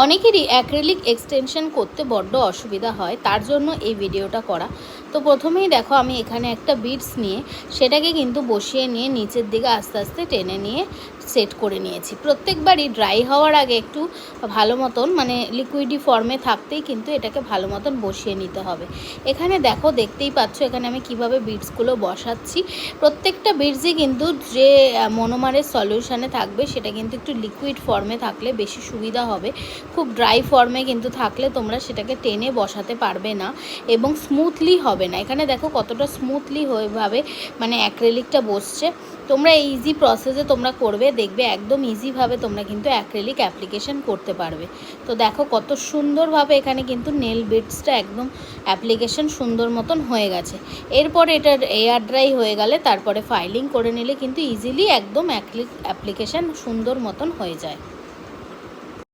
অনেকেরই acrylic extension করতে বড্ড অসুবিধা হয়, তার জন্য এই ভিডিওটা করা। তো প্রথমেই দেখো আমি এখানে একটা বিডস নিয়ে সেটাকে কিন্তু বসিয়ে নিয়ে নিচের দিকে আস্তে আস্তে টেনে নিয়ে সেট করে নিয়েছি। প্রত্যেকবারই ড্রাই হওয়ার আগে একটু ভালো মতন মানে লিকুইডি ফর্মে থাকতেই কিন্তু এটাকে ভালো মতন বসিয়ে নিতে হবে। এখানে দেখো, দেখতেই পাচ্ছ এখানে আমি কিভাবে বিডসগুলো বসাচ্ছি। প্রত্যেকটা বিডসই কিন্তু যে মনোমারের সলিউশনে থাকবে সেটা কিন্তু একটু লিকুইড ফর্মে থাকলে বেশি সুবিধা হবে। খুব ড্রাই ফর্মে কিন্তু থাকলে তোমরা সেটাকে টেনে বসাতে পারবে না এবং স্মুথলি হবে না। এখানে দেখো কতটা স্মুথলি হয়েভাবে মানে অ্যাক্রিলিকটা বসছে। তোমরা ইজি প্রসেসে তোমরা করবে, দেখবে একদম ইজিভাবে তোমরা কিন্তু অ্যাক্রিলিক অ্যাপ্লিকেশন করতে পারবে। তো দেখো কত সুন্দরভাবে এখানে কিন্তু নেল বিডসটা একদম অ্যাপ্লিকেশন সুন্দর মতন হয়ে গেছে। এরপর এটা এয়ার ড্রাই হয়ে গেলে তারপরে ফাইলিং করে নিলে কিন্তু ইজিলি একদম অ্যাক্রিলিক অ্যাপ্লিকেশন সুন্দর মতন হয়ে যায়।